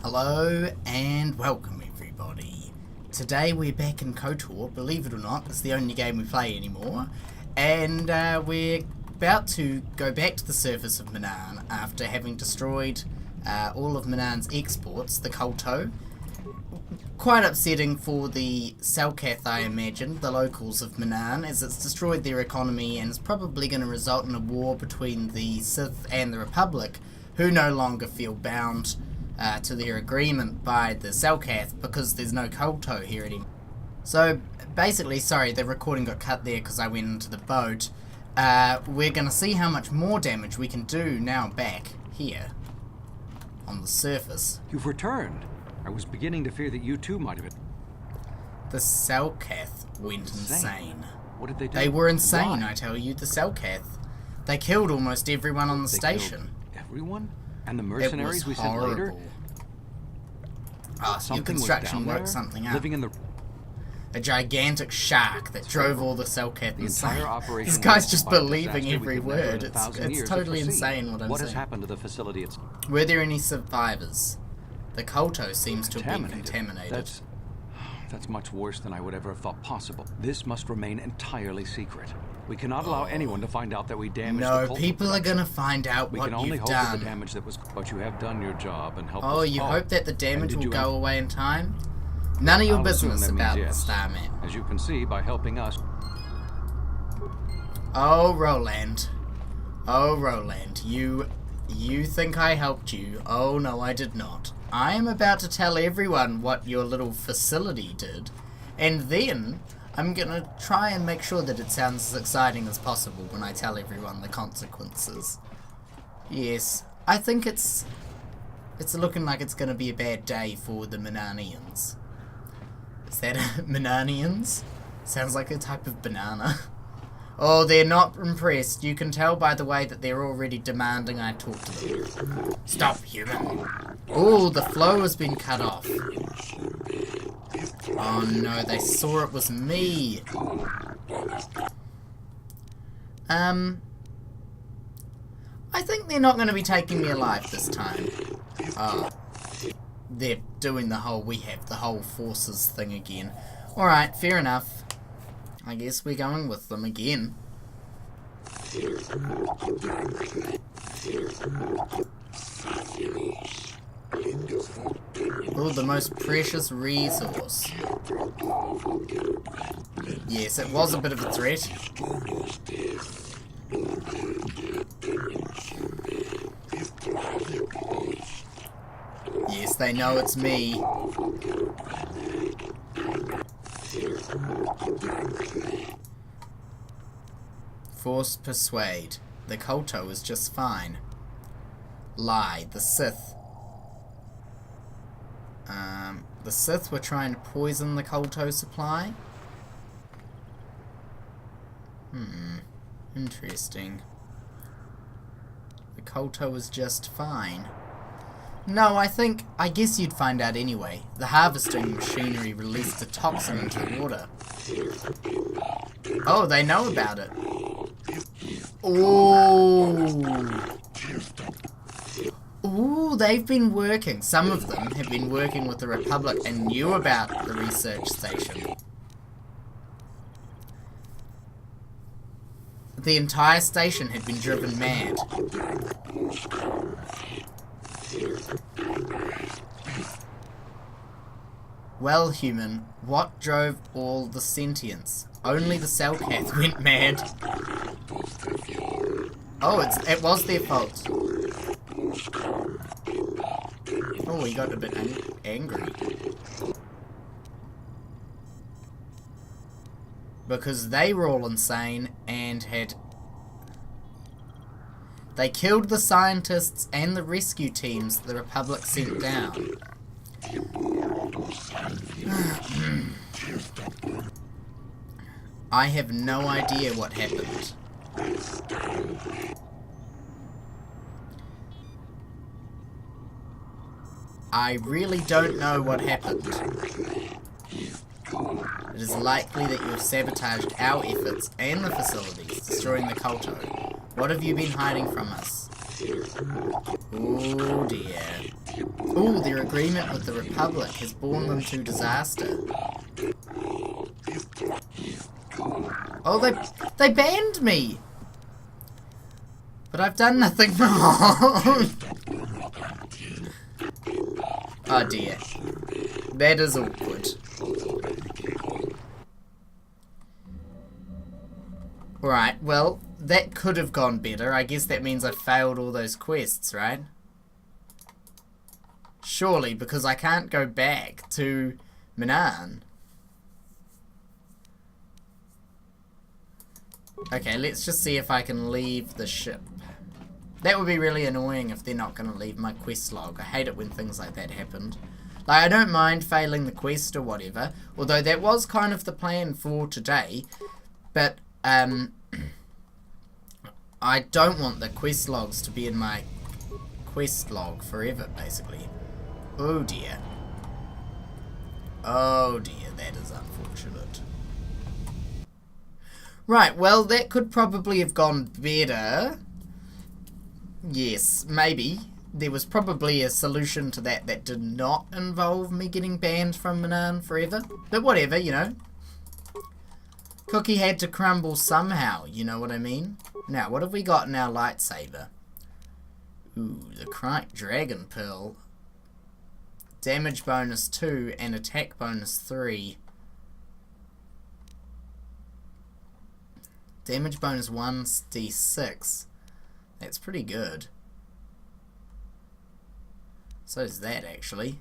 Hello and welcome everybody. Today we're back in Kotor. Believe it or not, it's the only game we play anymore. And we're about to go back to the surface of Manaan after having destroyed all of Manaan's exports, the poTATEoh. Quite upsetting for the Selkath, I imagine, the locals of Manaan, as it's destroyed their economy and is probably going to result in a war between the Sith and the Republic, who no longer feel bound to their agreement by the Selkath because there's no poTATEoh here anymore. So basically, sorry, the recording got cut there because I went into the boat. We're going to see how much more damage we can do now back here on the surface. You've returned. I was beginning to fear that you too might have been. The Selkath went insane. What did they do? They were insane, Why? I tell you, the Selkath. They killed almost everyone on the station. Everyone? And the mercenaries we sent later? Ah, your construction worked something out. Living in the... A gigantic shark that drove all the Selkath insane. Operation This guy's just was believing disaster every we could never word. in 1,000 It's years totally have foreseen. insane what I'm saying. What has happened to the facility itself? Were there any survivors? The poTATEoh seems to have been contaminated. That's much worse than I would ever have thought possible. This must remain entirely secret. We cannot allow anyone to find out that we damaged the No, people are gonna find out what We can only you've hope done. that the damage that was... But you have done your job and helped us. Oh, you all. hope that the damage And did will you go away in time? None of your I'll assume business that means about yes. the Starman. As you can see, by helping us... Oh, Roland. Oh, Roland. You think I helped you? Oh, no, I did not. I am about to tell everyone what your little facility did, and then I'm gonna try and make sure that it sounds as exciting as possible when I tell everyone the consequences. Yes, I think it's looking like it's gonna be a bad day for the Manaanians. Is that Manaanians? Sounds like a type of banana. Oh, they're not impressed. You can tell by the way that they're already demanding I talk to them. Stop, human. Oh, the flow has been cut off. Oh no, they saw it was me. I think they're not going to be taking me alive this time. They're doing the whole forces thing again. Alright, fair enough. I guess we're going with them again. Oh, the most precious resource. Yes, it was a bit of a threat. Yes, they know it's me. Force persuade. The poTATEoh is just fine. Lie. The Sith. The Sith were trying to poison the poTATEoh supply? Interesting. The poTATEoh is just fine. No, I guess you'd find out anyway. The harvesting machinery released a toxin into the water. Oh, they know about it. Oh. Ooh, they've been working. Some of them have been working with the Republic and knew about the research station. The entire station had been driven mad. Well, human, what drove all the sentience? Only the Selkath went mad. Oh, it was their fault. Oh, he got a bit angry. Because they were all insane and they killed the scientists and the rescue teams the Republic sent down. I have no idea what happened. I really don't know what happened. It is likely that you have sabotaged our efforts and the facilities, destroying the poTATEoh. What have you been hiding from us? Oh dear. Ooh, their agreement with the Republic has borne them to disaster. Oh, they banned me! But I've done nothing wrong! Oh dear. That is awkward. Right, well, that could have gone better. I guess that means I failed all those quests, right? Surely, because I can't go back to Manaan. Okay, let's just see if I can leave the ship. That would be really annoying if they're not going to leave my quest log. I hate it when things like that happened. Like, I don't mind failing the quest or whatever, although that was kind of the plan for today. But, I don't want the quest logs to be in my quest log forever, basically. Oh dear. Oh dear, that is unfortunate. Right, well, that could probably have gone better. Yes, maybe. There was probably a solution to that that did not involve me getting banned from Manaan forever. But whatever, you know. Cookie had to crumble somehow, you know what I mean? Now, what have we got in our lightsaber? Ooh, the Cryte Dragon Pearl. Damage bonus 2 and attack bonus 3. Damage bonus 1d6. That's pretty good. So is that, actually.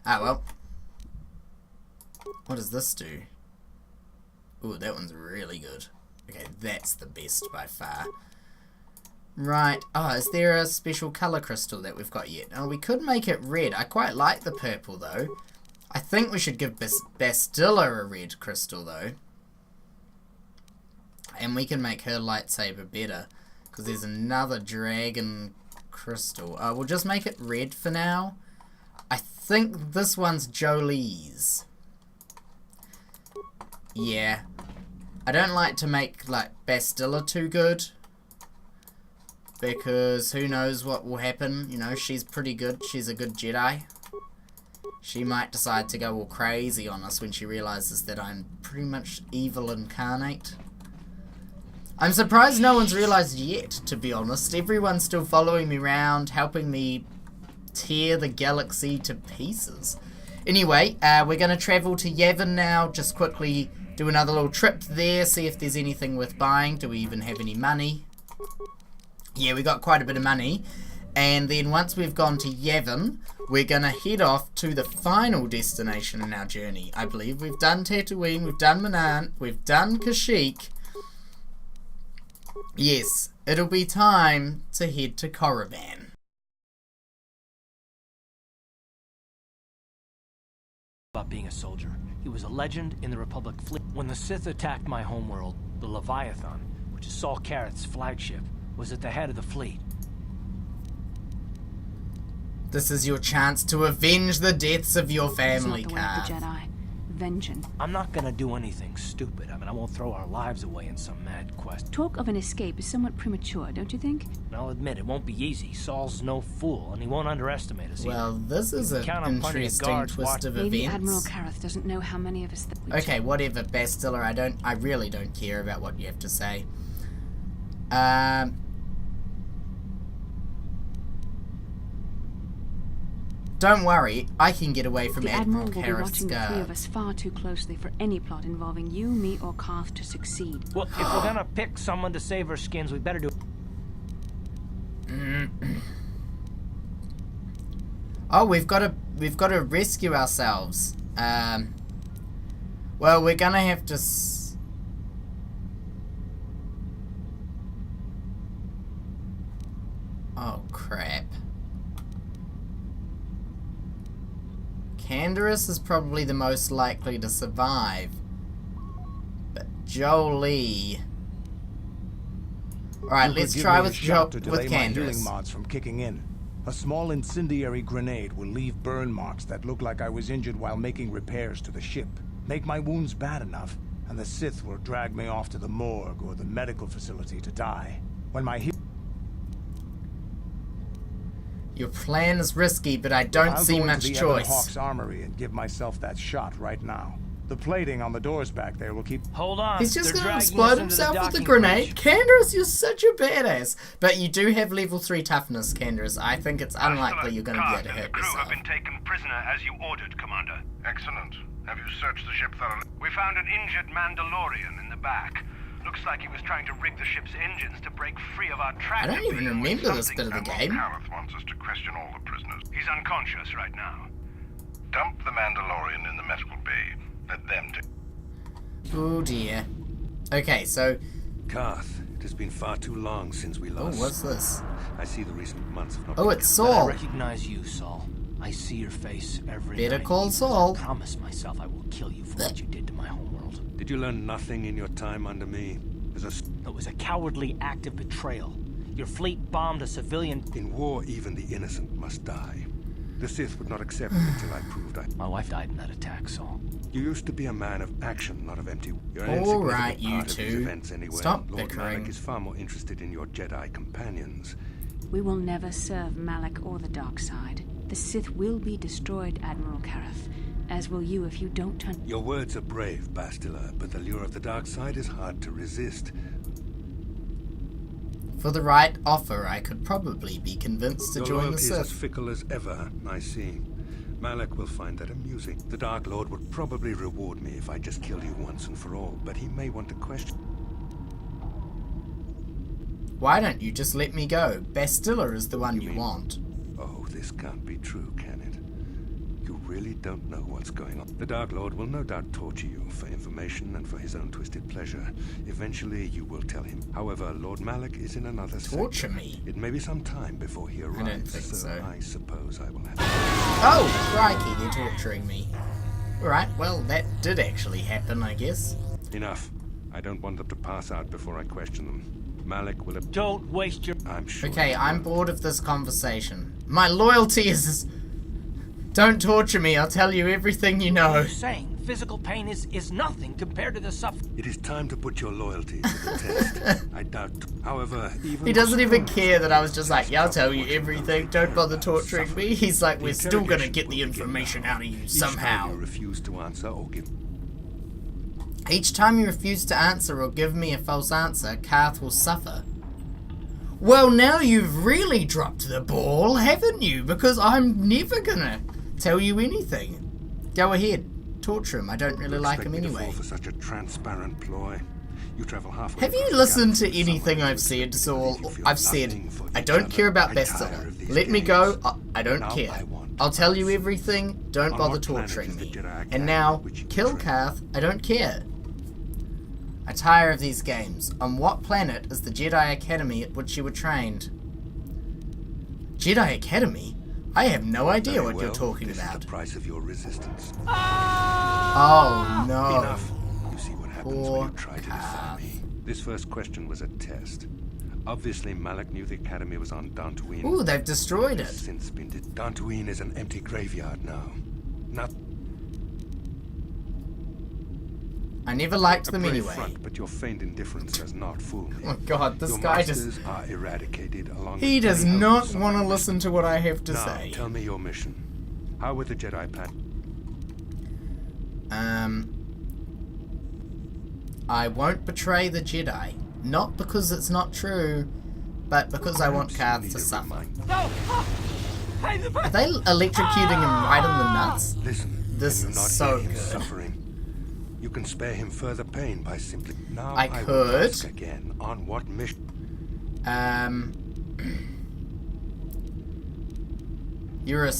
Ah, well. What does this do? Ooh, that one's really good. Okay, that's the best by far. Right. Oh, is there a special colour crystal that we've got yet? Oh, we could make it red. I quite like the purple, though. I think we should give Bastilla a red crystal, though. And we can make her lightsaber better. Because there's another dragon crystal. We'll just make it red for now. I think this one's Jolie's. Yeah. I don't like to make, like, Bastilla too good. Because who knows what will happen. You know, she's pretty good. She's a good Jedi. She might decide to go all crazy on us when she realizes that I'm pretty much evil incarnate. I'm surprised no one's realized yet, to be honest. Everyone's still following me around, helping me tear the galaxy to pieces. Anyway, we're going to travel to Yavin now. Just quickly do another little trip there, see if there's anything worth buying. Do we even have any money? Yeah, we got quite a bit of money. And then once we've gone to Yavin, we're going to head off to the final destination in our journey. I believe we've done Tatooine, we've done Manaan, we've done Kashyyyk. Yes, it'll be time to head to Korriban. About being a soldier. He was a legend in the Republic fleet. When the Sith attacked my homeworld, the Leviathan, which is Saul Karath's flagship, was at the head of the fleet. This is your chance to avenge the deaths of your family, Kath. Vengeance. I'm not gonna do anything stupid. I mean, I won't throw our lives away in some mad quest. Talk of an escape is somewhat premature, don't you think? And I'll admit, it won't be easy. Saul's no fool, and he won't underestimate us. Well, this is an interesting twist of Maybe events. Admiral Karath doesn't know how many of us that we Okay, whatever, Bastilla. I really don't care about what you have to say. Don't worry, I can get away from the Admiral Admiral will be Karath's watching the three of guard. us far too closely for any plot involving you, me, or Karth to succeed. Well, if we're gonna pick someone to save our skins, we better do it. Oh, we've got to rescue ourselves. Well, we're gonna have to. Oh crap. Canderous is probably the most likely to survive. But Jolie. Alright, let's try with Canderous. Mods from kicking in. A small incendiary grenade will leave burn marks that look like I was injured while making repairs to the ship. Make my wounds bad enough, and the Sith will drag me off to the morgue or the medical facility to die. When my Your plan is risky, but I don't see I'll go much into the Ebon choice. Hawk's armory and give myself that shot right now. The plating on the doors back there will keep... Hold on. He's just they're gonna dragging explode us into himself with a docking grenade. bridge. Candace, you're such a badass. But you do have level 3 toughness, Candace. I think it's unlikely you're gonna be able to hurt The crew yourself. have been taken prisoner as you ordered, Commander. Excellent. Have you searched the ship thoroughly? We found an injured Mandalorian in the back. Looks like he was trying to rig the ship's engines to break free of our tractor. I don't even beam with remember this something. bit of the game. Gareth wants us to question all the prisoners. He's unconscious right now. Dump the Mandalorian in the medical bay. Let them take... Oh dear. Okay, so... Carth, it has been far too long since we Oh, last... what's this? I see the recent months have not Oh, been it's But I Saul. recognize you, Saul. I see your face every Better night. call Saul. I promise myself I will kill you for what you did to my homeworld. Did you learn nothing in your time under me? As a... It was a cowardly act of betrayal. Your fleet bombed a civilian... In war, even the innocent must die. The Sith would not accept it until I proved I... My wife died in that attack, Saul. You used to be a man of action, not of empty... You're an All insignificant right, you part of these two. events anyway. Stop Lord bickering. Malak is far more interested in your Jedi companions. We will never serve Malak or the dark side. The Sith will be destroyed, Admiral Kareth, as will you if you don't turn... Your words are brave, Bastila, but the lure of the dark side is hard to resist. For the right offer, I could probably be convinced to Your join the loyalty is as Sith. fickle as ever, I see. Malak will find that amusing. The Dark Lord would probably reward me if I just killed you once and for all, but he may want to question... Why don't you just let me go? Bastilla is the one you mean- want. Oh, this can't be true, can it? You really don't know what's going on. The Dark Lord will no doubt torture you for information and for his own twisted pleasure. Eventually, you will tell him. However, Lord Malak is in another Torture sector. me? It may be some time before he arrives, don't think so. I suppose I will have... Oh, crikey, they're torturing me. Alright, well, that did actually happen, I guess. Enough. I don't want them to pass out before I question them. Malak will... Don't waste your... I'm sure... Okay, he I'm won't. bored of this conversation. My loyalty is... Don't torture me, I'll tell you everything you know. You're saying physical pain is nothing compared to the suffering. It is time to put your loyalty to the test. I doubt... However, even... He doesn't even care that I was just like, yeah, I'll tell you everything, don't bother torturing me. He's like, we're still gonna get the information out of you Each time somehow. you refuse to answer or give... Each time you refuse to answer or give me a false answer, Karth will suffer. Well, now you've really dropped the ball, haven't you? Because I'm never gonna tell you anything. Go ahead, torture him. I don't really like him Expect me to anyway. fall for such a transparent ploy. You travel halfway Have you across the listened to galaxy with anything someone I've who said, believes Saul? you feel I've said, nothing for I each don't other. care about I tire Bastilla. of these Let me games. go. I don't Now care. I want I'll tell you answers. everything. Don't On bother what planet torturing is the me. Jedi Academy And now, which you kill betrayed? Karth. I don't care. I tire of these games. On what planet is the Jedi Academy at which you were trained? Jedi Academy? I have no idea Very what you're well, talking this about. is the price of your resistance. Oh no. Enough. You see what happens Poor when you try to defy me. This first question was a test. Obviously, Malak knew the academy was on Dantooine. Ooh, they've destroyed It's it. since been... Dantooine is an empty graveyard now. Not I never liked a them brave anyway. front, but your feigned indifference does not fool me. Oh my god, this Your guy just... masters are eradicated along He with does many not others on want to my listen to what I have to Now, say. tell me your mission. How were the Jedi plan? I won't betray the Jedi. Not because it's not true, but because I want Karth to suffer. No! Are they electrocuting him right in the nuts? Listen, This can you is not so hear him good. suffering? You can spare him further pain by simply... Now I will could. ask again, on what mission? You're a...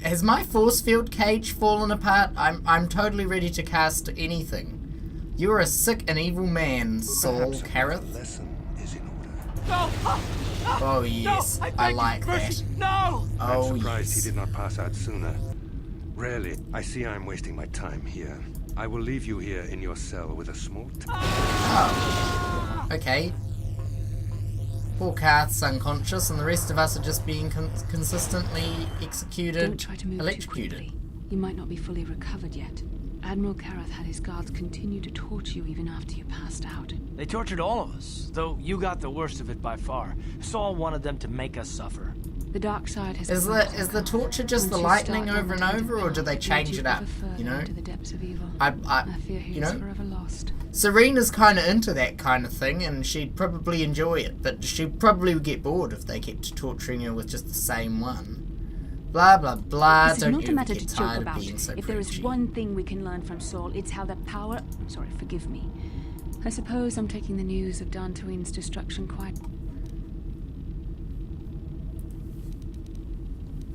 Has my force field cage fallen apart? I'm totally ready to cast anything. You're a sick and evil man, Saul Perhaps Kareth. another lesson is in order. No! Oh yes, No, I beg like you, that. mercy, No! I'm Oh surprised yes. he did not pass out sooner. Rarely. I see I'm wasting my time here. I will leave you here in your cell with a small... Oh. Okay. Poor Karth's unconscious, and the rest of us are just being consistently executed, Don't try to move too electrocuted. quickly. You might not be fully recovered yet. Admiral Kareth had his guards continue to torture you even after you passed out. They tortured all of us, though you got the worst of it by far. Saul wanted them to make us suffer. The dark side has... Is the torture just the lightning over and over, or do they change it up? You know? Into the depths of evil. I fear he you is know, forever lost. Serena's kind of into that kind of thing, and she'd probably enjoy it, but she probably would get bored if they kept torturing her with just the same one. Blah blah blah. This is Don't not a you matter get to joke tired of about. being so If there is preachy. one thing we can learn from Saul, it's how the power... Sorry, forgive me. I suppose I'm taking the news of Dantooine's destruction quite...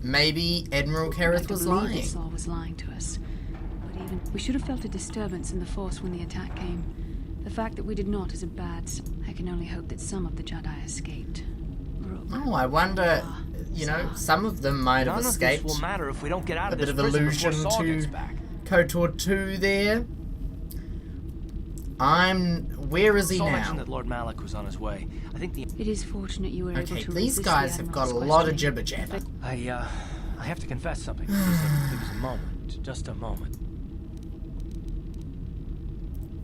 Maybe Admiral Kareth was lying. Saul was lying to us. But even... We should have felt a disturbance in the Force when the attack came. The fact that we did not is a bad... I can only hope that some of the Jedi escaped. Oh, I wonder... You know, some of them might have escaped. None of this will matter if we don't get out A of bit this of prison allusion before Saul gets to back. KOTOR 2 there. Where is he Saul now? mentioned that Lord Malak was on his way. I think the... It is fortunate you were able Okay, to these resist guys the have got a Admiral's lot of questioning. jibber jabber. I have to confess something. It was a moment. Just a moment.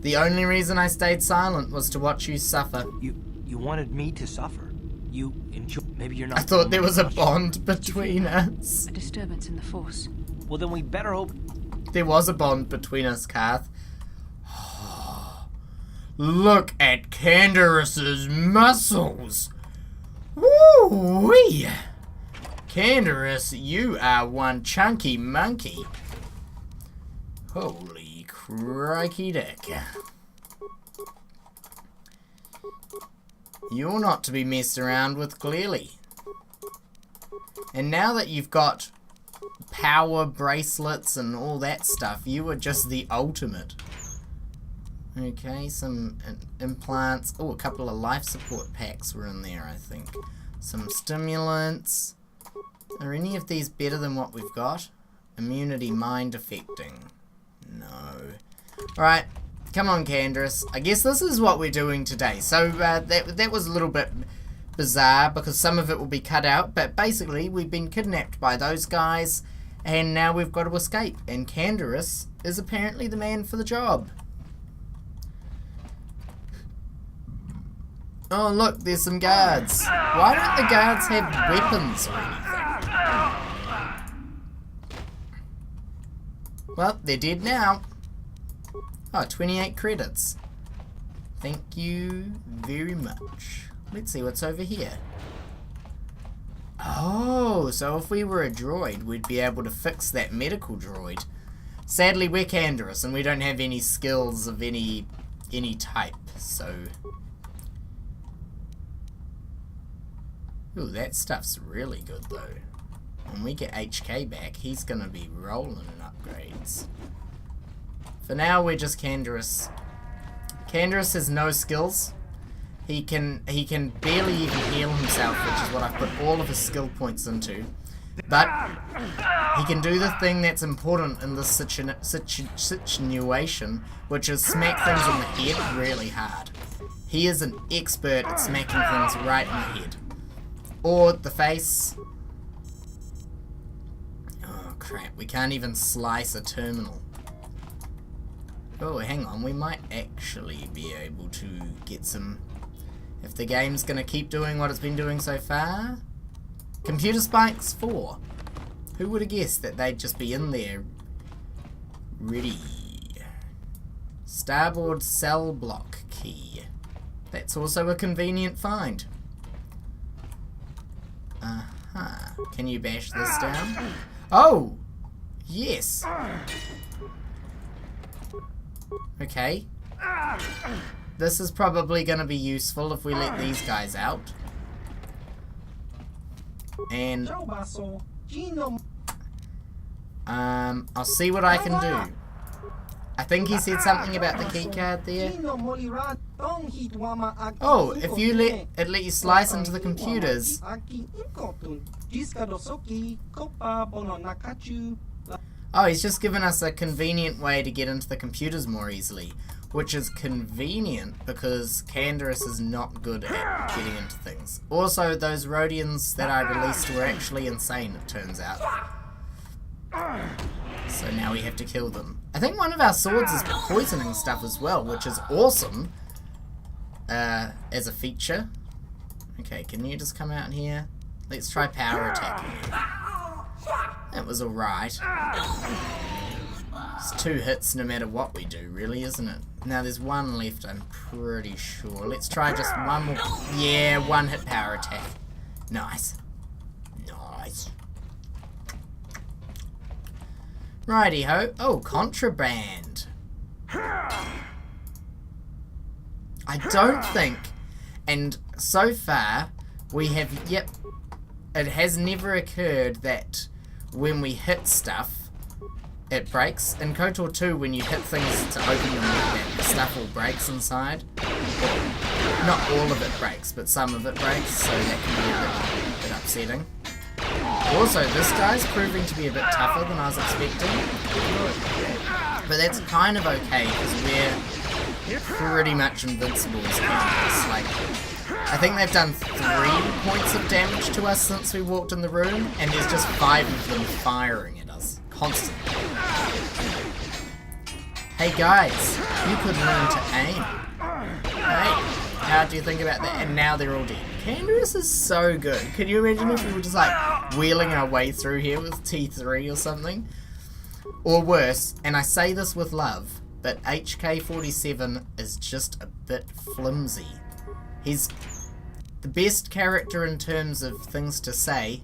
The only reason I stayed silent was to watch you suffer. You wanted me to suffer. You enjoy... Maybe you're not... I thought there was a bond between us. A disturbance in the Force. Well, then we better hope... There was a bond between us, Kath. Look at Candaris's muscles. Woo-wee. Candaris, you are one chunky monkey. Holy crikey dick. You're not to be messed around with, clearly. And now that you've got power bracelets and all that stuff, you are just the ultimate. Okay, some implants. Oh, a couple of life support packs were in there, I think. Some stimulants. Are any of these better than what we've got? Immunity mind affecting. No. Alright. Come on, Candaris. I guess this is what we're doing today. So, that was a little bit bizarre because some of it will be cut out. But basically, we've been kidnapped by those guys. And now we've got to escape. And Candaris is apparently the man for the job. Oh, look, there's some guards. Why don't the guards have weapons or anything? Well, they're dead now. Oh, 28 credits. Thank you very much. Let's see what's over here. Oh, so if we were a droid, we'd be able to fix that medical droid. Sadly, we're Candaris, and we don't have any skills of any type, so... Ooh, that stuff's really good, though. When we get HK back, he's gonna be rolling in upgrades. For now, we're just Candaris. Candaris has no skills. He can barely even heal himself, which is what I've put all of his skill points into. But he can do the thing that's important in this situation, which is smack things on the head really hard. He is an expert at smacking things right in the head. Or the face. Oh crap, we can't even slice a terminal. Oh, hang on, we might actually be able to get some... If the game's gonna keep doing what it's been doing so far. Computer spikes 4. Who would have guessed that they'd just be in there? Ready. Starboard cell block key. That's also a convenient find. Can you bash this down? Oh! Yes! Okay. This is probably going to be useful if we let these guys out. And... I'll see what I can do. I think he said something about the keycard there. Oh, if you let you slice into the computers. Oh, he's just given us a convenient way to get into the computers more easily. Which is convenient because Candaris is not good at getting into things. Also, those Rhodians that I released were actually insane, it turns out. So now we have to kill them. I think one of our swords is poisoning stuff as well, which is awesome. As a feature. Okay, can you just come out here? Let's try power attack. That was alright. It's 2 hits no matter what we do, really, isn't it? Now there's 1 left, I'm pretty sure. Let's try just 1 more. Yeah, 1 hit power attack. Nice. Nice. Righty-ho. Oh, contraband. I don't think, and so far, we have, yep, it has never occurred that when we hit stuff, it breaks. In Kotor 2, when you hit things to open them like that, the stuff all breaks inside. Not all of it breaks, but some of it breaks, so that can be a bit upsetting. Also, this guy's proving to be a bit tougher than I was expecting. But that's kind of okay, because we're pretty much invincible as characters. Like, I think they've done 3 points of damage to us since we walked in the room, and there's just 5 of them firing at us, constantly. Hey guys, you could learn to aim. Hey, how do you think about that? And now they're all dead. Candace is so good. Can you imagine if we were just like wheeling our way through here with T3 or something? Or worse, and I say this with love, but HK-47 is just a bit flimsy. He's the best character in terms of things to say,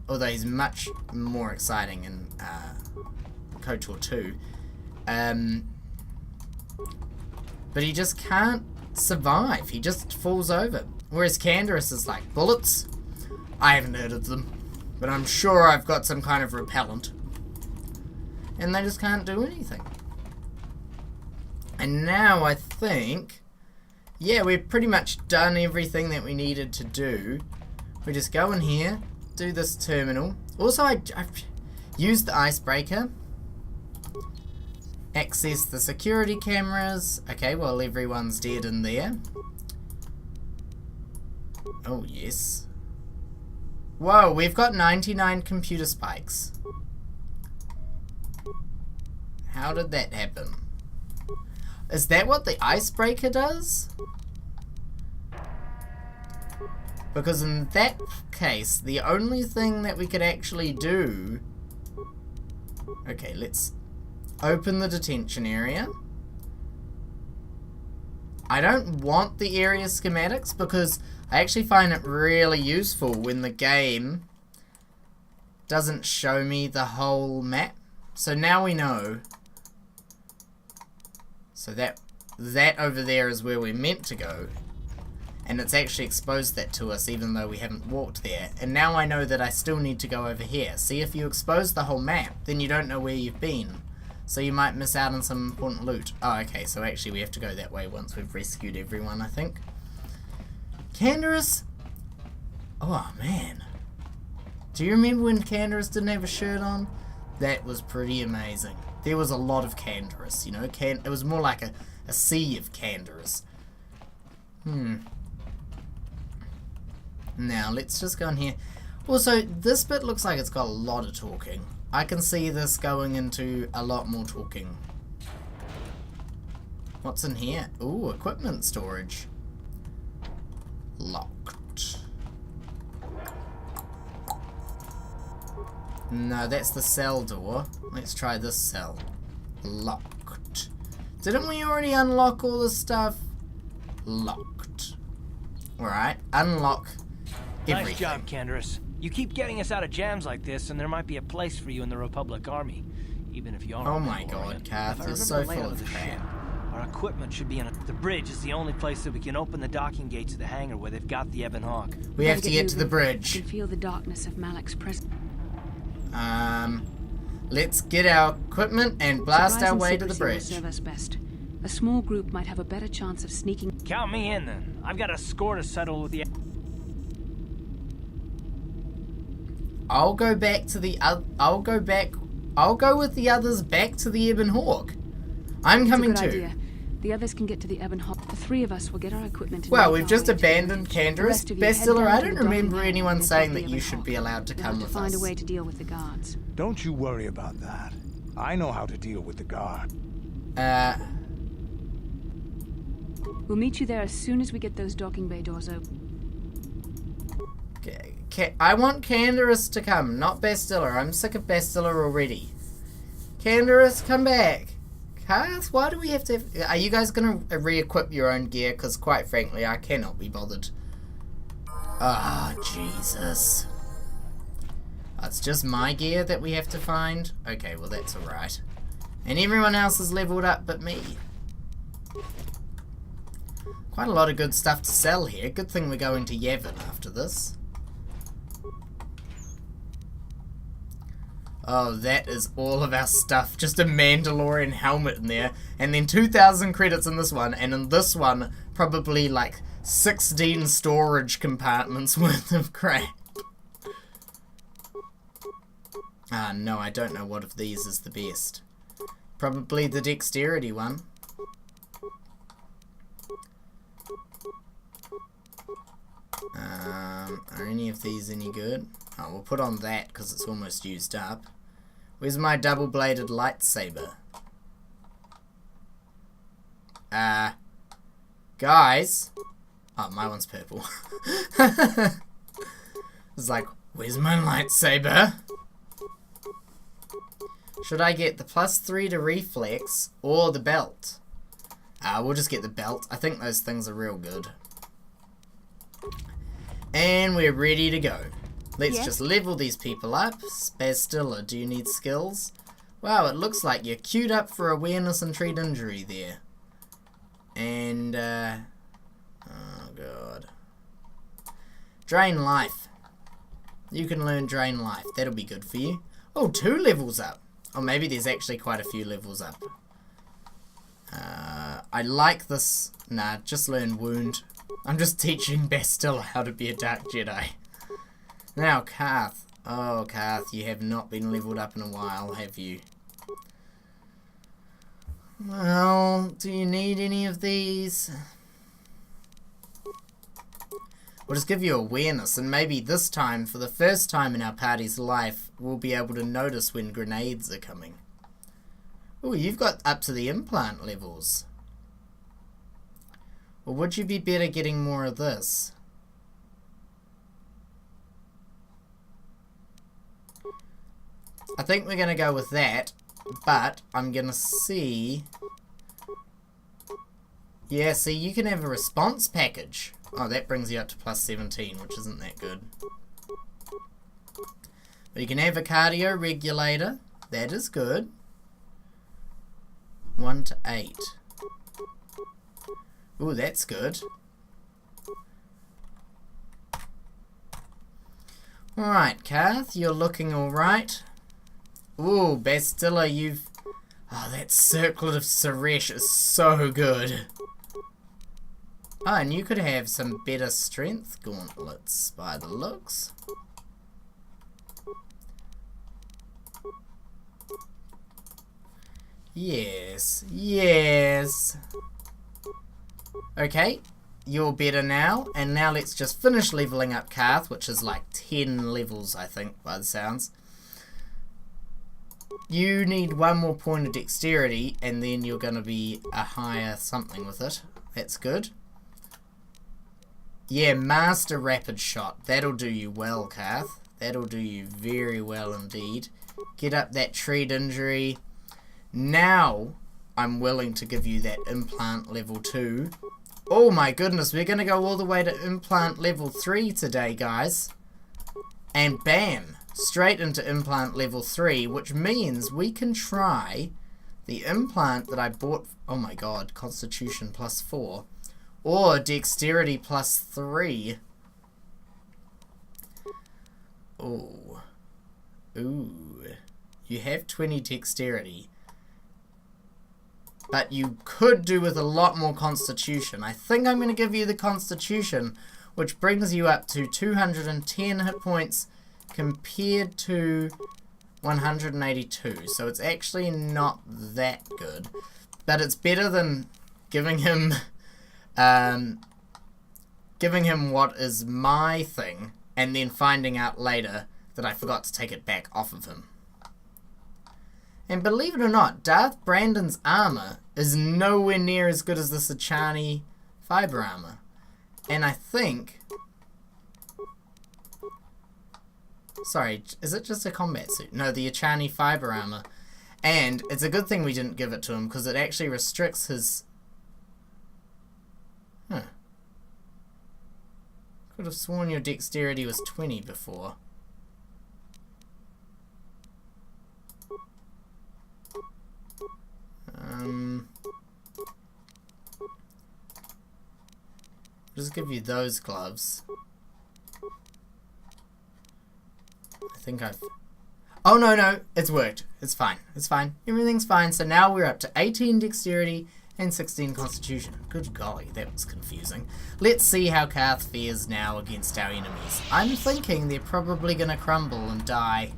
although he's much more exciting in KOTOR 2. But he just can't survive. He just falls over. Whereas Candace is like, bullets? I haven't heard of them, but I'm sure I've got some kind of repellent. And they just can't do anything. And now I think, yeah, we've pretty much done everything that we needed to do. We just go in here, do this terminal. Also, I've used the icebreaker. Access the security cameras. Okay, well, everyone's dead in there. Oh, yes. Whoa, we've got 99 computer spikes. How did that happen? Is that what the icebreaker does? Because in that case, the only thing that we could actually do... Okay, let's open the detention area. I don't want the area schematics because I actually find it really useful when the game doesn't show me the whole map. So now we know. So that over there is where we're meant to go. And it's actually exposed that to us even though we haven't walked there. And now I know that I still need to go over here. See, if you expose the whole map, then you don't know where you've been. So you might miss out on some important loot. Oh, okay, so actually we have to go that way once we've rescued everyone, I think. Candace? Oh, man. Do you remember when Candace didn't have a shirt on? That was pretty amazing. There was a lot of Candace, you know. It was more like a sea of Candace. Now, let's just go in here. Also, this bit looks like it's got a lot of talking. I can see this going into a lot more talking. What's in here? Ooh, equipment storage. Locked. No, that's the cell door. Let's try this cell. Locked. Didn't we already unlock all this stuff? Locked. Alright, unlock everything. Nice job, Candace. You keep getting us out of jams like this, and there might be a place for you in the Republic Army, even if you aren't. Oh my god, Kath is so full of crap. Our equipment should be in the bridge is the only place that we can open the docking gates of the hangar where they've got the Ebon Hawk. We have to get to the I bridge. can feel the darkness of Malak's presence. Let's get our equipment and blast our way to the bridge. Serve us best. A small group might have a better chance of sneaking. Count me in then. I've got a score to settle with the. I'll go back to the I'll go with the others back to the Ebon Hawk. I'm coming It's a good too. idea. The others can get to the Ebon Hawk. The 3 of us will get our equipment. And Well, make we've our just way to the abandoned bridge. Candace. The rest of you head Bestseller, down I to don't the docking remember hangar anyone and saying take that the you Ebon should Hawk. be allowed to We'll come have with to find us. a way to deal with the guards. Don't you worry about that. I know how to deal with the guard. We'll meet you there as soon as we get those docking bay doors open. I want Canderous to come, not Bastilla. I'm sick of Bastilla already. Canderous, come back. Karth, why do we have to... Are you guys going to re-equip your own gear? Because quite frankly, I cannot be bothered. Ah, oh, Jesus. It's just my gear that we have to find? Okay, well that's alright. And everyone else is leveled up but me. Quite a lot of good stuff to sell here. Good thing we're going to Yavin after this. Oh, that is all of our stuff. Just a Mandalorian helmet in there. And then 2,000 credits in this one. And in this one, probably like 16 storage compartments worth of crap. Ah, no, I don't know what of these is the best. Probably the dexterity one. Are any of these any good? Oh, we'll put on that because it's almost used up. Where's my double-bladed lightsaber? Guys. Oh, my one's purple. It's like, where's my lightsaber? Should I get the +3 to reflex or the belt? We'll just get the belt. I think those things are real good. And we're ready to go. Let's just level these people up. Bastilla, do you need skills? Wow, it looks like you're queued up for awareness and treat injury there. And, oh god. Drain life. You can learn drain life. That'll be good for you. Oh, 2 levels up. Or maybe there's actually quite a few levels up. I like this. Nah, just learn wound. I'm just teaching Bastilla how to be a Dark Jedi. Now, Karth. Oh, Karth, you have not been leveled up in a while, have you? Well, do you need any of these? We'll just give you awareness, and maybe this time, for the first time in our party's life, we'll be able to notice when grenades are coming. Oh, you've got up to the implant levels. Or would you be better getting more of this? I think we're going to go with that, but I'm going to see... Yeah, see, you can have a response package. Oh, that brings you up to +17, which isn't that good. But you can have a cardio regulator. That is good. 1 to 8. Ooh, that's good. Alright, Karth, you're looking alright. Ooh, Bastilla, you've... Oh, that Circlet of Suresh is so good. Oh, and you could have some better strength gauntlets by the looks. Yes, yes. Okay, you're better now, and now let's just finish leveling up Karth, which is like 10 levels, I think, by the sounds. You need 1 more point of dexterity, and then you're going to be a higher something with it. That's good. Yeah, Master Rapid Shot. That'll do you well, Karth. That'll do you very well indeed. Get up that treat injury. Now, I'm willing to give you that implant level 2. Oh my goodness, we're going to go all the way to implant level 3 today, guys. And bam, straight into implant level 3, which means we can try the implant that I bought. Oh my god, Constitution +4. Or Dexterity +3. Oh. Ooh. You have 20 Dexterity. But you could do with a lot more Constitution. I think I'm going to give you the Constitution, which brings you up to 210 hit points compared to 182. So it's actually not that good. But it's better than giving him what is my thing and then finding out later that I forgot to take it back off of him. And believe it or not, Darth Brandon's armor is nowhere near as good as the Sachani fiber armor. And I think Sorry, is it just a combat suit? No, the Achani fiber armor. And it's a good thing we didn't give it to him, because it actually restricts his... Huh. Could have sworn your dexterity was 20 before. Just give you those gloves. I think I've... Oh, no, it's worked. It's fine. It's fine. Everything's fine. So now we're up to 18 dexterity and 16 constitution. Good golly, that was confusing. Let's see how Karth fares now against our enemies. I'm thinking they're probably going to crumble and die.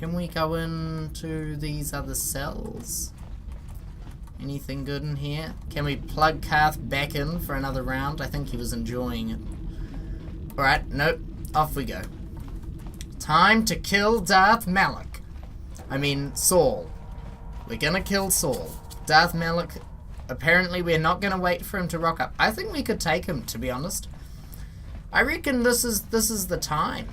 Can we go into these other cells? Anything good in here? Can we plug Karth back in for another round? I think he was enjoying it. Alright, nope. Off we go. Time to kill Darth Malak. I mean, Saul. We're gonna kill Saul. Darth Malak, apparently we're not gonna wait for him to rock up. I think we could take him, to be honest. I reckon this is the time.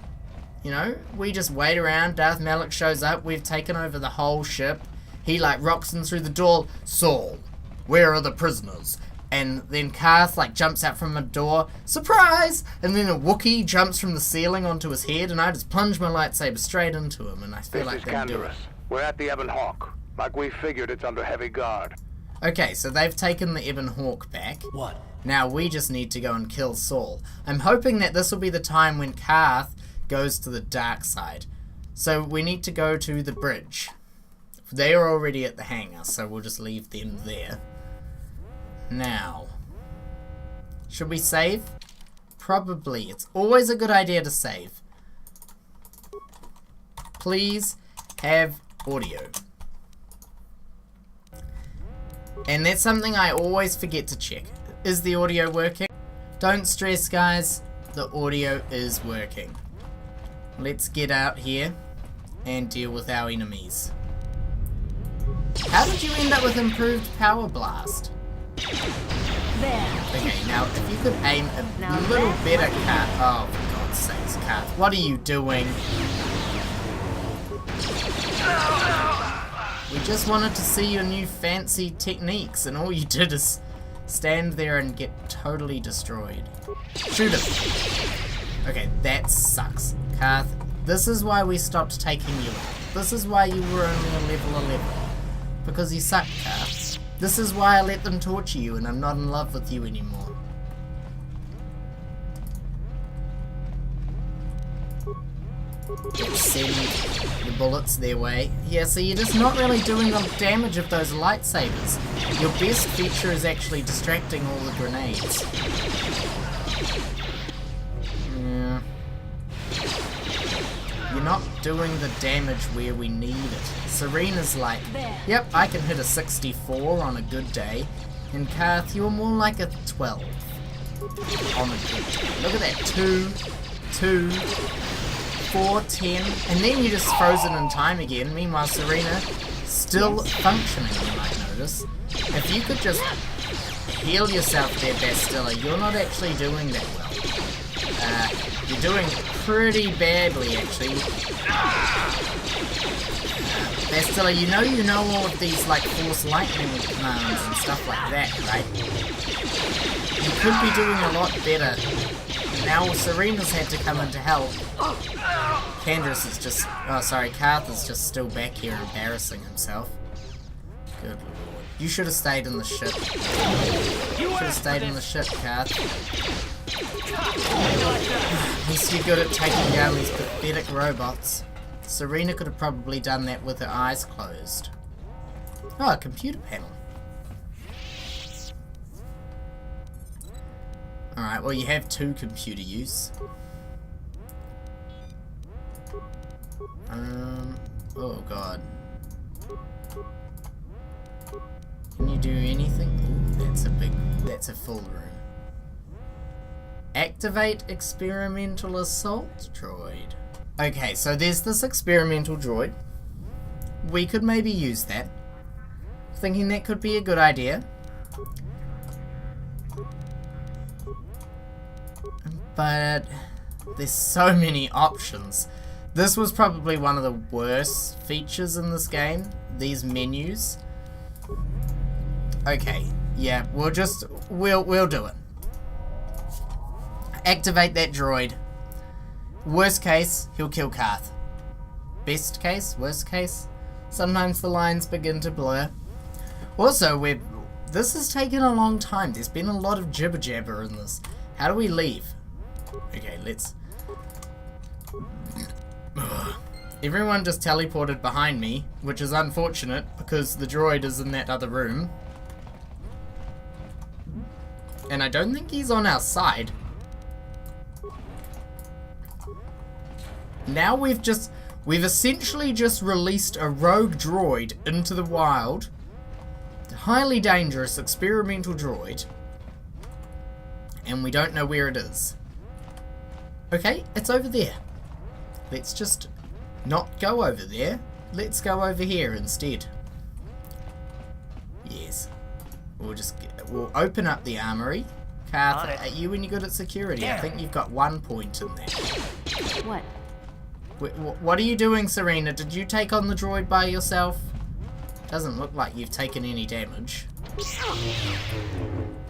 You know, we just wait around, Darth Malak shows up, we've taken over the whole ship. He like rocks in through the door. Saul, where are the prisoners? And then Karth like jumps out from a door. Surprise! And then a Wookiee jumps from the ceiling onto his head, and I just plunge my lightsaber straight into him, and I feel like they do it. We're at the Ebon Hawk. Like we figured, it's under heavy guard. Okay, so they've taken the Ebon Hawk back. What? Now we just need to go and kill Saul. I'm hoping that this will be the time when Karth goes to the dark side. So we need to go to the bridge. They are already at the hangar, so we'll just leave them there. Now, should we save? Probably. It's always a good idea to save. Please have audio. And that's something I always forget to check. Is the audio working? Don't stress, guys. The audio is working. Let's get out here and deal with our enemies. How did you end up with improved power blast? There. Okay, now if you could aim a little better, Cat. Oh, for God's sakes, Cat. What are you doing? We just wanted to see your new fancy techniques, and all you did is stand there and get totally destroyed. Shoot him. Okay, that sucks. Karth, this is why we stopped taking you out. This is why you were only a level 11. Because you suck, Karth. This is why I let them torture you and I'm not in love with you anymore. Let's send the bullets their way. Yeah, so you're just not really doing the damage of those lightsabers. Your best feature is actually distracting all the grenades. Yeah. You're not doing the damage where we need it. Serena's like, yep, I can hit a 64 on a good day. And Karth, you're more like a 12 on a good day. Look at that, 2, 2, 4, 10, and then you just frozen in time again. Meanwhile, Serena still functioning, you might notice. If you could just heal yourself there, Bastilla, you're not actually doing that well. You're doing pretty badly, actually. Bastilla, you know all of these, like, Force Lightning commands and stuff like that, right? You could be doing a lot better. Now Serena's had to come in to help. Candace is just... Oh, sorry, Karth is just still back here embarrassing himself. Good lord. You should have stayed in the ship. You should have stayed in the ship, Karth. At least you're good at taking down these pathetic robots. Serena could have probably done that with her eyes closed. Oh, a computer panel. Alright, well you have 2 computer use. Oh god. Can you do anything? Ooh, that's a full room. Activate experimental assault droid. Okay, so there's this experimental droid. We could maybe use that. Thinking that could be a good idea. But There's so many options. This was probably one of the worst features in this game. These menus. Okay, yeah, we'll do it. Activate that droid. Worst case, he'll kill Karth. Best case, worst case. Sometimes the lines begin to blur. Also, this has taken a long time. There's been a lot of jibber jabber in this. How do we leave? Okay, let's. Everyone just teleported behind me, which is unfortunate because the droid is in that other room. And I don't think he's on our side. Now we've essentially just released a rogue droid into the wild. Highly dangerous experimental droid. And we don't know where it is. Okay, it's over there. Let's just not go over there. Let's go over here instead. Yes. We'll open up the armory. Karth, are you any good at security? I think you've got 1 point in there. What? What are you doing, Serena? Did you take on the droid by yourself? Doesn't look like you've taken any damage.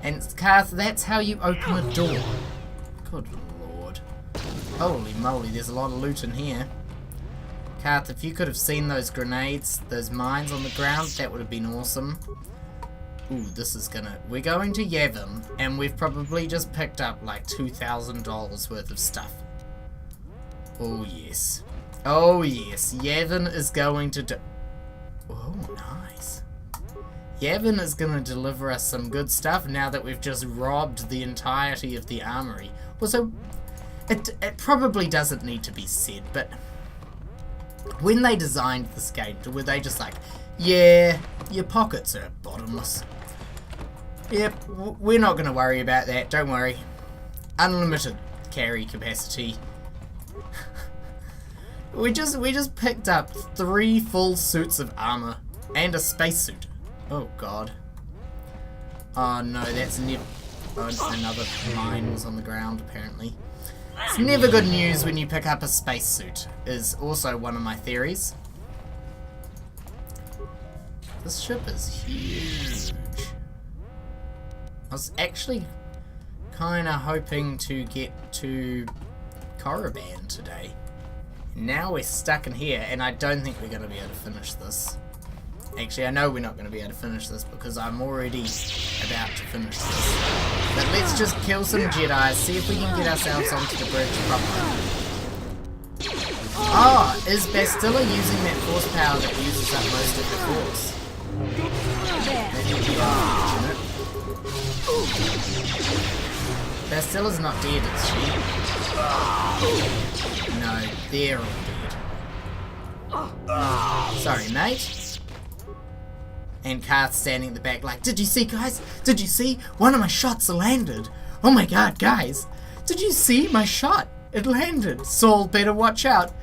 And Karth, that's how you open a door. Good lord. Holy moly, there's a lot of loot in here. Karth, if you could have seen those grenades, those mines on the ground, that would have been awesome. Ooh, we're going to Yavin, and we've probably just picked up like $2,000 worth of stuff. Oh yes. Oh yes, Yavin is going to oh, nice. Yavin is going to deliver us some good stuff now that we've just robbed the entirety of the armory. Also, it probably doesn't need to be said, but when they designed this game, were they just like, yeah, your pockets are bottomless. Yep, we're not going to worry about that, don't worry. Unlimited carry capacity. We just picked up 3 full suits of armor and a spacesuit. Oh god. Oh no, that's another mine was on the ground apparently. It's never good news when you pick up a spacesuit, is also one of my theories. This ship is huge. I was actually kind of hoping to get to Korriban today. Now we're stuck in here, and I don't think we're going to be able to finish this. Actually, I know we're not going to be able to finish this because I'm already about to finish this. But let's just kill some Jedi, see if we can get ourselves onto the bridge properly. Oh, is Bastilla using that force power that uses up most of the force? That would be unfortunate. Bastilla's not dead, is she? No, they're all dead. Sorry, mate. And Karth standing at the back like, did you see, guys? Did you see? One of my shots landed. Oh my god, guys. Did you see my shot? It landed. Saul, better watch out.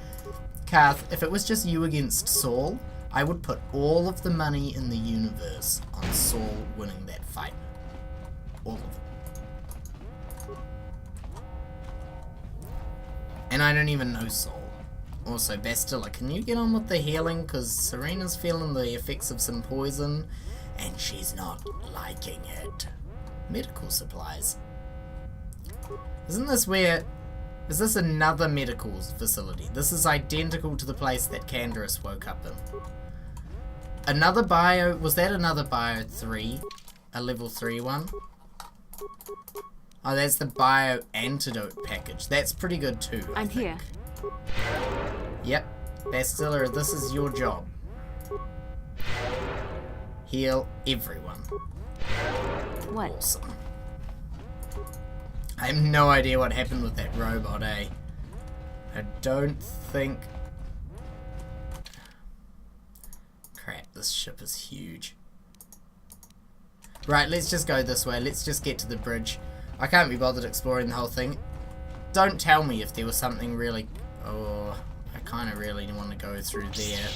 Karth, if it was just you against Saul, I would put all of the money in the universe on Saul winning that fight. All of it. And I don't even know Saul. Also, Bastilla, can you get on with the healing? Because Serena's feeling the effects of some poison, and she's not liking it. Medical supplies. Isn't this where... Is this another medical facility? This is identical to the place that Canderous woke up in. Another bio... Was that another bio 3? A level 3 one? Oh, that's the bio antidote package. That's pretty good too. I'm here. Yep. Bastilla, this is your job. Heal everyone. What? Awesome. I have no idea what happened with that robot, eh? I don't think... Crap, this ship is huge. Right, let's just go this way. Let's just get to the bridge. I can't be bothered exploring the whole thing. Don't tell me if there was something really... Oh, I kind of really want to go through there.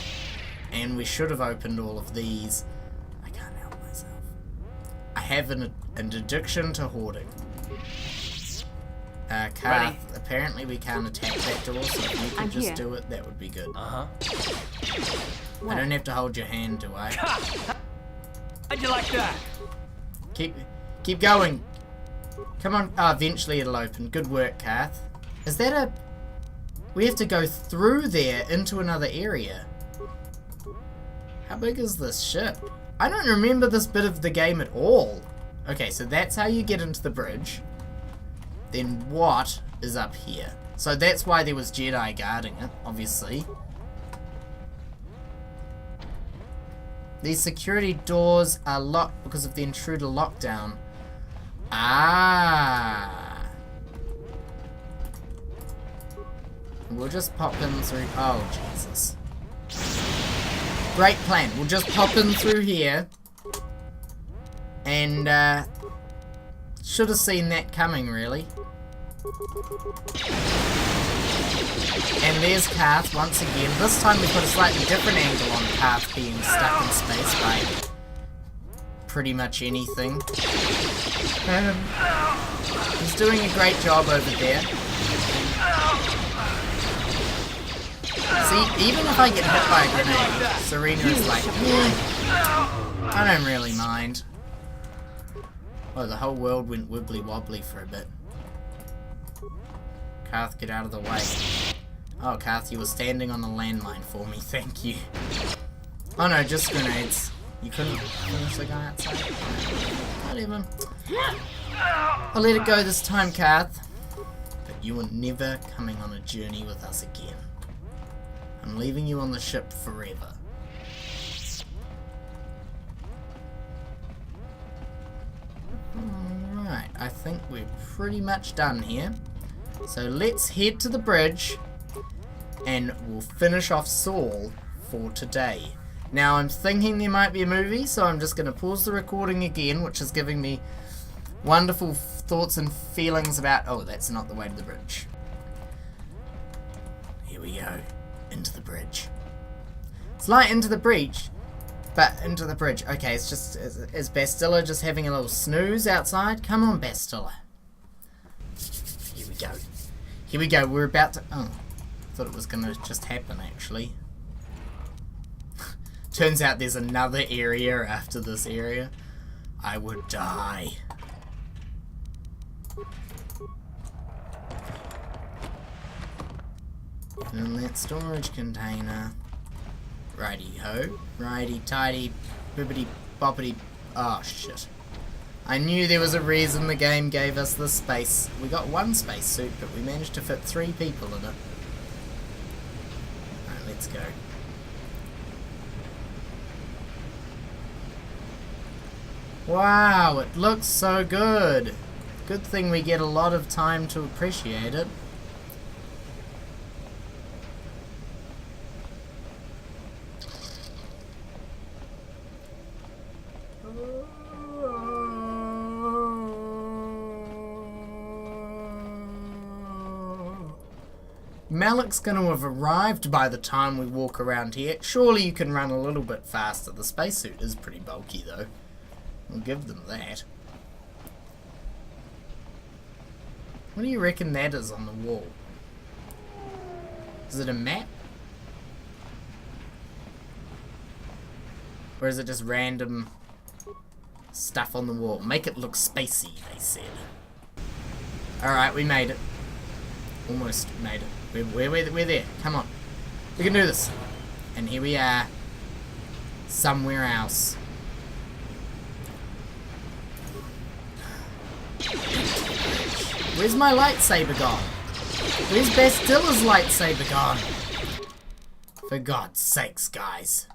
And we should have opened all of these. I can't help myself. I have an addiction to hoarding. Karth, apparently we can't attack that door, so if you could I'm just here. do it, that would be good. Uh-huh. I don't have to hold your hand, do I? How'd you like that? Keep going. Come on. Oh, eventually it'll open. Good work, Karth. Is that a... We have to go through there into another area. How big is this ship? I don't remember this bit of the game at all. Okay, so that's how you get into the bridge. Then what is up here? So that's why there was Jedi guarding it, obviously. These security doors are locked because of the intruder lockdown. Ah. We'll just pop in through... Oh, Jesus. Great plan. We'll just pop in through here. And, should have seen that coming, really. And there's Karth once again. This time we put a slightly different angle on Karth being stuck in space by pretty much anything. He's doing a great job over there. See, even if I get hit by a grenade, Serena is like, I don't really mind. Oh, the whole world went wibbly wobbly for a bit. Karth, get out of the way. Oh, Karth, you were standing on the landmine for me, thank you. Oh no, just grenades. You couldn't finish the guy outside? Whatever. I'll let it go this time, Karth. But you are never coming on a journey with us again. I'm leaving you on the ship forever. Alright, I think we're pretty much done here. So let's head to the bridge and we'll finish off Saul for today. Now I'm thinking there might be a movie, so I'm just going to pause the recording again, which is giving me wonderful thoughts and feelings about... Oh, that's not the way to the bridge. Here we go. Into the bridge. It's like into the breach, but into the bridge. Okay, it's just... Is Bastilla just having a little snooze outside? Come on, Bastilla. Here we go. Here we go. We're about to... Oh, I thought it was going to just happen, actually. Turns out there's another area after this area. I would die. In that storage container. Righty-ho. Righty-tighty. Bibbity-boppity. Oh, shit. I knew there was a reason the game gave us this space. We got one spacesuit, but we managed to fit 3 people in it. Alright, let's go. Wow, it looks so good. Good thing we get a lot of time to appreciate it. Malik's going to have arrived by the time we walk around here. Surely you can run a little bit faster. The spacesuit is pretty bulky though. We'll give them that. What do you reckon that is on the wall? Is it a map? Or is it just random stuff on the wall? Make it look spacey, they said. Alright, we made it. Almost made it. We're there. Come on. We can do this. And here we are. Somewhere else. Where's my lightsaber gone? Where's Bastilla's lightsaber gone? For God's sakes, guys.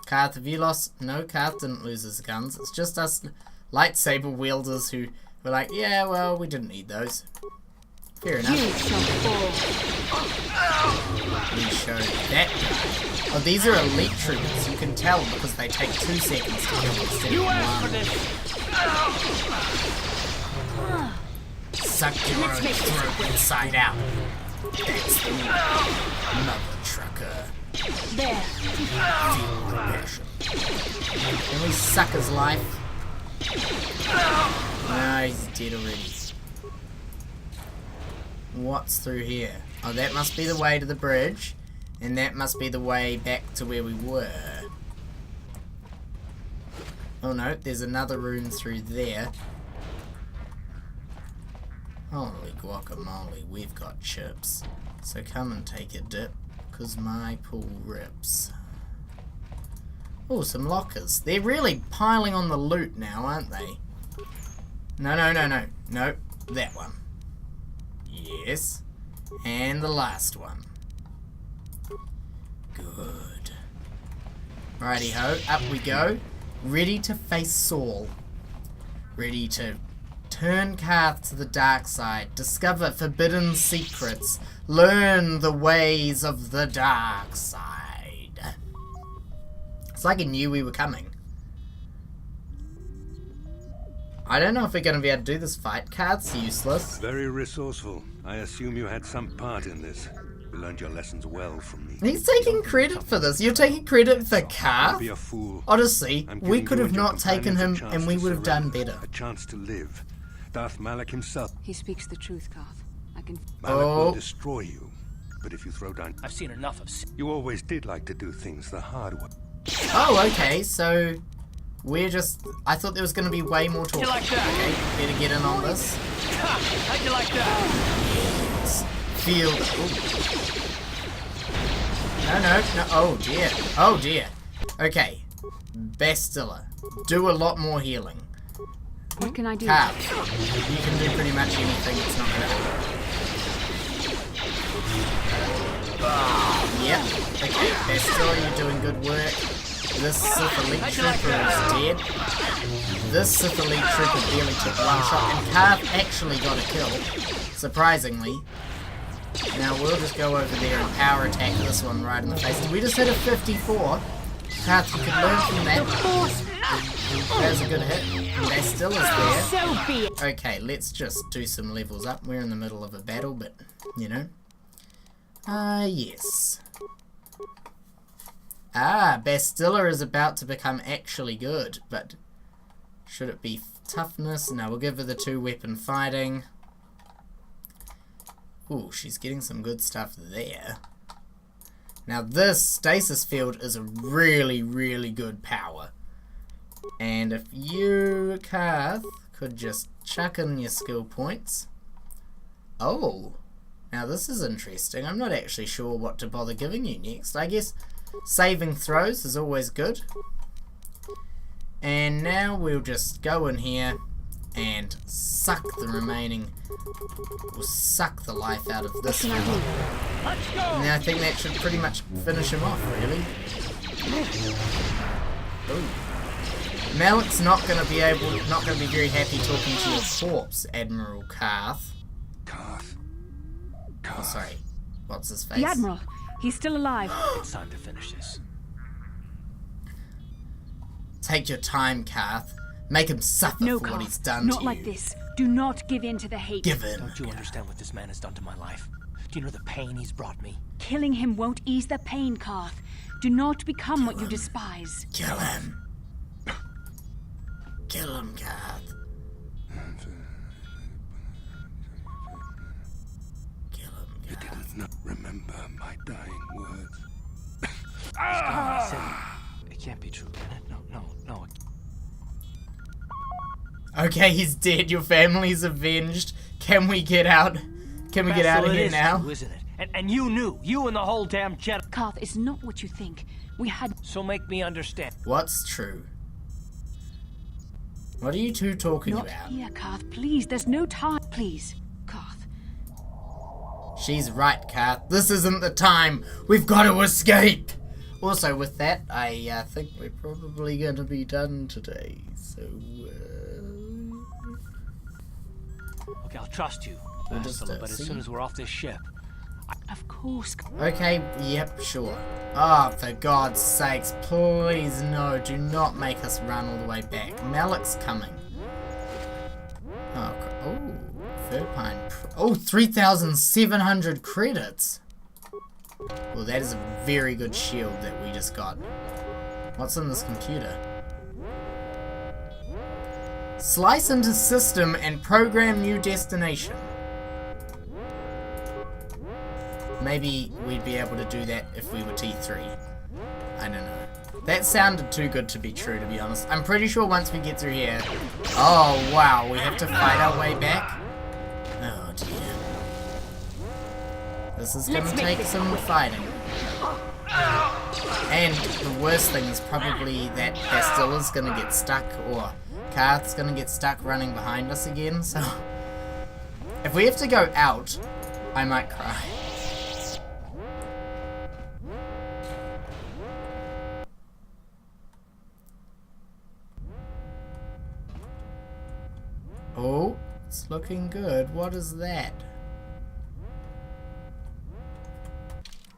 Karth, have you lost? No, Karth didn't lose his guns. It's just us lightsaber wielders who were like, yeah, well, we didn't need those. Fair enough. We showed that guy. Oh, these are elite troopers. You can tell because they take 2 seconds to kill instead of 1. Suck your own throat inside out. That's the mother trucker. There. Feel the passion. Can we suck his life? No, he's dead already. What's through here? Oh, that must be the way to the bridge. And that must be the way back to where we were. Oh no, there's another room through there. Holy guacamole, we've got chips. So come and take a dip, 'cause my pool rips. Oh, some lockers. They're really piling on the loot now, aren't they? No. No, that one. Yes. And the last one. Good. Righty-ho, up we go. Ready to face Saul. Ready to turn Karth to the dark side. Discover forbidden secrets. Learn the ways of the dark side. It's like he knew we were coming. I don't know if we're going to be able to do this fight. Karth's useless. Very resourceful. I assume you had some part in this. You learned your lessons well from me. He's taking credit for this. You're taking credit for Don't be a Karth? fool. Honestly, I'm we giving could you have and your not taken companions him a chance and we to would have done surrender, better. A chance to live. Darth Malak himself. He speaks the truth, Karth. I can... Malak Oh. will destroy you. But if you throw down... I've seen enough of... You always did like to do things the hard way. Oh, okay, so we're just... I thought there was going to be way more talk. You like that? Okay, better get in on this. How'd you like that? Yes. Feel... Ooh. No. Oh, dear. Oh, dear. Okay. Bastilla. Do a lot more healing. What can I do? Karth. You can do pretty much anything. It's not going to hurt. Yep. Okay, Bastilla, you're doing good work. This Sith Elite Trooper is dead. This Sith Elite Trooper barely took one shot, and Karth actually got a kill, surprisingly. Now we'll just go over there and power attack this one right in the face. Did we just hit a 54? Karth, you can learn from that. That's a good hit. Bastilla's there. So be it. Okay, let's just do some levels up. We're in the middle of a battle, but, you know. Yes. Bastilla is about to become actually good, but should it be toughness? No, we'll give her the 2-weapon fighting. Ooh, she's getting some good stuff there. Now this stasis field is a really, really good power. And if you, Karth, could just chuck in your skill points. Oh, now this is interesting. I'm not actually sure what to bother giving you next. I guess saving throws is always good. And now we'll just go in here and suck the remaining... We'll suck the life out of this one. And then I think that should pretty much finish him off, really. Ooh. Malak's not going to be very happy talking to your corpse, Admiral Karth. Karth. Oh, sorry. What's his face? The Admiral. He's still alive. It's time to finish this. Take your time, Karth. Make him suffer No, for what Karth. he's done Not to like you. this. Do not give in to the hate. Give in. Don't you understand what this man has done to my life? Do you know the pain he's brought me? Killing him won't ease the pain, Karth. Do not become what you despise. Kill him. Kill him, Karth. Kill him, You Karth. didn't know. Remember my dying words. I said, it can't be true, can it? No. Okay, he's dead. Your family's avenged. Can we get out? Can we get out of here now? True, isn't it? And you knew. You and the whole damn Jedi. Karth, it's not what you think. We had... So make me understand. What's true? What are you two talking Not about? here, Karth. Please, there's no time. Please, Karth. She's right, Karth. This isn't the time. We've got to escape. Also, with that, I think we're probably going to be done today. So, Okay, I'll trust you, We'll just, Bastila, but as see. soon as we're off this ship, Of course. Okay, yep, sure. Oh, for God's sakes, please no, do not make us run all the way back. Malak's coming. Oh, Furpine. Oh, 3,700 credits. Well, that is a very good shield that we just got. What's in this computer? Slice into system and program new destination. maybe we'd be able to do that if we were T3. I don't know. That sounded too good to be true, to be honest. I'm pretty sure once we get through here... Oh, wow, we have to fight our way back? Oh, dear. This is gonna take some fighting. And the worst thing is probably that Bastilla's gonna get stuck, or Karth's gonna get stuck running behind us again, so... If we have to go out, I might cry. Oh, it's looking good. What is that?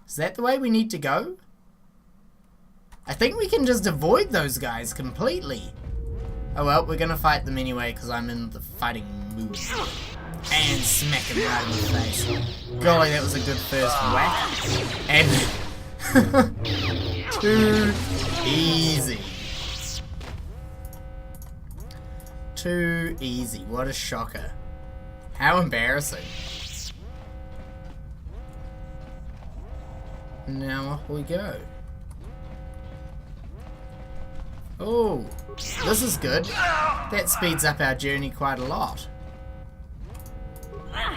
Is that the way we need to go? I think we can just avoid those guys completely. Oh well, we're gonna fight them anyway because I'm in the fighting mood. And smack him right in the face. Golly, that was a good first whack. And... too easy. Too easy. What a shocker. How embarrassing. Now off we go. Oh, this is good. That speeds up our journey quite a lot.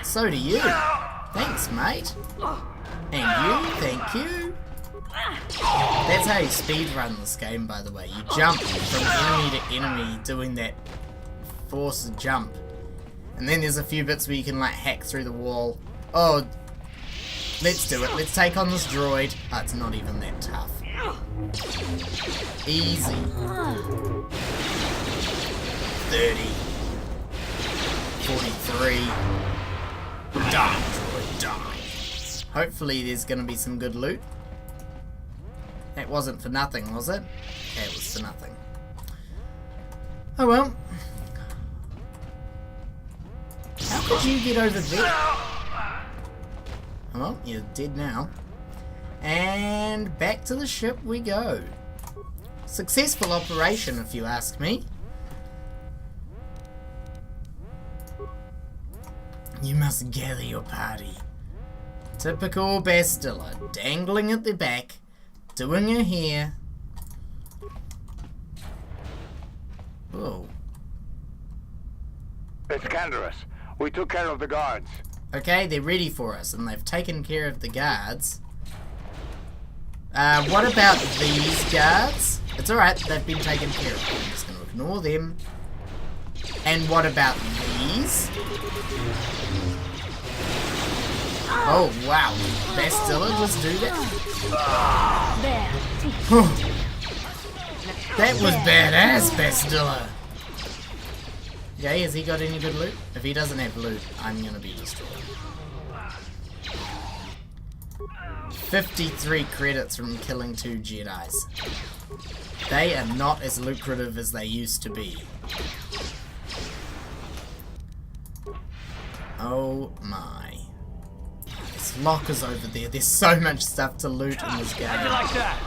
So do you. Thanks, mate. And you, thank you. That's how you speedrun this game, by the way. You jump from enemy to enemy doing that forced jump. And then there's a few bits where you can like hack through the wall. Oh, let's do it. Let's take on this droid. Oh, it's not even that tough. Easy. 30. 43. Die, droid, die. Hopefully there's gonna be some good loot. That wasn't for nothing, was it? Yeah, it was for nothing. Oh well. How could you get over there? Well, you're dead now. And back to the ship we go. Successful operation, if you ask me. You must gather your party. Typical Bastilla, dangling at the back, doing her hair. Whoa. It's Canderous. We took care of the guards. Okay, they're ready for us, and they've taken care of the guards. What about these guards? It's alright, they've been taken care of. I'm just going to ignore them. And what about these? Oh, wow. Bastilla just do that? That was badass, Bastilla. Okay, has he got any good loot? If he doesn't have loot, I'm going to be destroyed. 53 credits from killing 2 Jedis. They are not as lucrative as they used to be. Oh my. There's lockers over there. There's so much stuff to loot in this game. How'd you like that?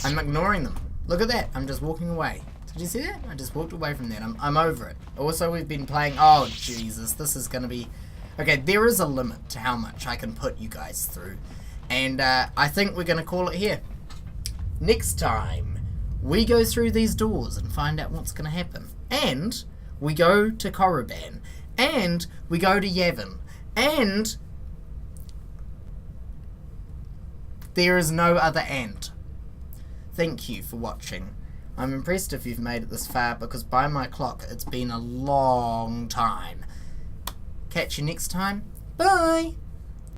I'm ignoring them. Look at that. I'm just walking away. Did you see that? I just walked away from that. I'm over it. Also, we've been playing... Oh, Jesus. This is going to be... Okay, there is a limit to how much I can put you guys through. And I think we're going to call it here. Next time, we go through these doors and find out what's going to happen. And we go to Korriban. And we go to Yavin. And there is no other and. Thank you for watching. I'm impressed if you've made it this far, because by my clock, it's been a long time. Catch you next time. Bye!